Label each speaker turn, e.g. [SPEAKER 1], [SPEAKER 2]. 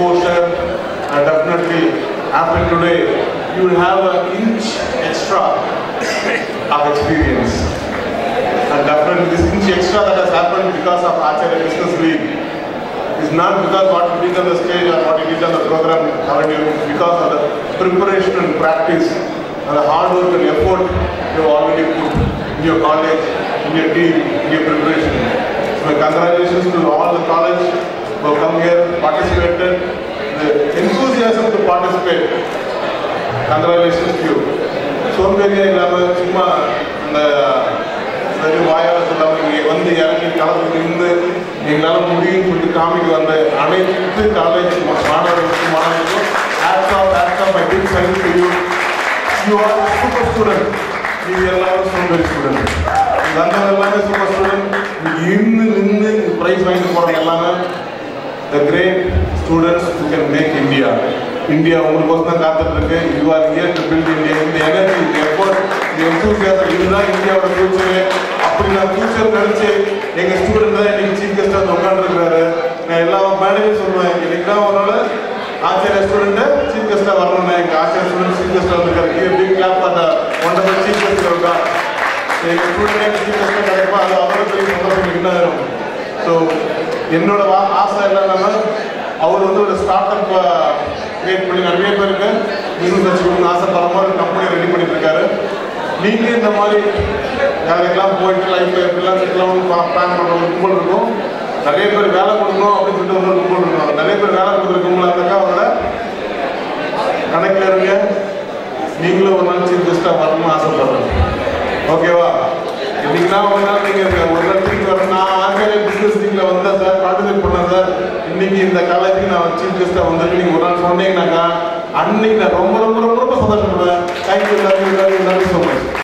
[SPEAKER 1] exposure, and definitely after today, you will have an inch extra of experience. And definitely this inch extra that has happened because of Acharya Business League is not because what you did on the stage or what you did on the program, it's because of the preparation and practice and the hard work and effort you have already put in your college, in your team, in your preparation. So congratulations to all the college who have come here, participated, the enthusiasm to participate. Congratulations to you. So many வெறும் வாயால் சொல்லாமல் இங்கே வந்து இறங்கி கலந்து நின்று எங்களால் முடியும்னு சொல்லிட்டு காமிக்க வந்த அனைத்து காலேஜ் மாணவர்களுக்கும் மாணவர்களுக்கும் a big thanks to you. You are super student. நீங்கள் எல்லாரும் சூப்பர் ஸ்டூடெண்ட். வந்தவங்க எல்லாமே சூப்பர் ஸ்டூடெண்ட். நீங்கள் நின்று ப்ரைஸ் வாங்கிட்டு போகிறவங்க எல்லாமே the great students who can make India. India உங்களுக்கோசம் தான் காத்துட்டு இருக்கு. You are here to build India. இந்த எனர்ஜி, இந்த எஃபோர்ட், இந்த என்தூசியாசம் இதுதான் இந்தியாவோட ஃபியூச்சரு. அப்படி நான் ஃபியூச்சர் நினைச்சு எங்க ஸ்டூடெண்ட் தான் இன்னைக்கு சீஃப் கெஸ்டா உட்காந்துருக்காரு. நான் எல்லா மேடையும் சொல்லுவேன், இன்னைக்கு தான் ஒரு நாள் ஆச்சாரிய ஸ்டூடெண்ட் சீஃப் கெஸ்டா வரணும்னு. எங்க ஆச்சாரிய ஸ்டூடெண்ட் சீஃப் கெஸ்டா வந்திருக்காரு. பிக் கிளாப் அந்த ஒன்றரை சீஃப் கெஸ்ட் இருக்கா. எங்க ஸ்டூடெண்ட் சீஃப் கெஸ்டா கிடைப்பா அது அவரை பெரிய சந்தோஷம் என்ன ஆயிரும். ஸோ என்னோட ஆசை என்னன்னா அவர் வந்து ஒரு ஸ்டார்ட் அப் கிரியேட் பண்ணி நிறைய பேருக்கு பிசினஸ் வச்சுக்கணும்னு ஆசைப்படுற மாதிரி ஒரு கம்பெனி ரெடி பண்ணிட்டு இருக்காரு. நீங்க இந்த மாதிரி யாருக்கெல்லாம் போயிட்டு லைஃப்ல எப்படிலாம் செட்டில் பிளான் பண்ற ஒரு கும்பல் இருக்கும். நிறைய பேர் வேலை கொடுக்கணும் அப்படின்னு சொல்லிட்டு ஒரு கும்பல் இருக்கும். நிறைய பேர் வேலை கொடுக்குற கும்பலாக இருந்தாக்கா அவரோட கணக்கில் இருங்க. நீங்களும் ஒரு நாள் சீஃப் கெஸ்டா வரணும்னு ஆசைப்படுறேன். ஓகேவா? இன்னைக்குதான் ஒரு நாள் நீங்க ஒரு நாள் திரும்பி வரணும். நான் ஆச்சாரிய பிசினஸ் லீக்ல வந்தேன் சார், பார்ட்டிசிபேட் பண்ணேன் சார், இன்னைக்கு இந்த காலேஜுக்கு நான் சீஃப் கெஸ்டா வந்திருக்கு நீங்க ஒரு நாள் சொன்னீங்கன்னாக்கா அன்னைக்கு நான் ரொம்ப ரொம்ப ரொம்ப ரொம்ப சந்தோஷப்படுவேன். Thank you, love you, love you, love you so much.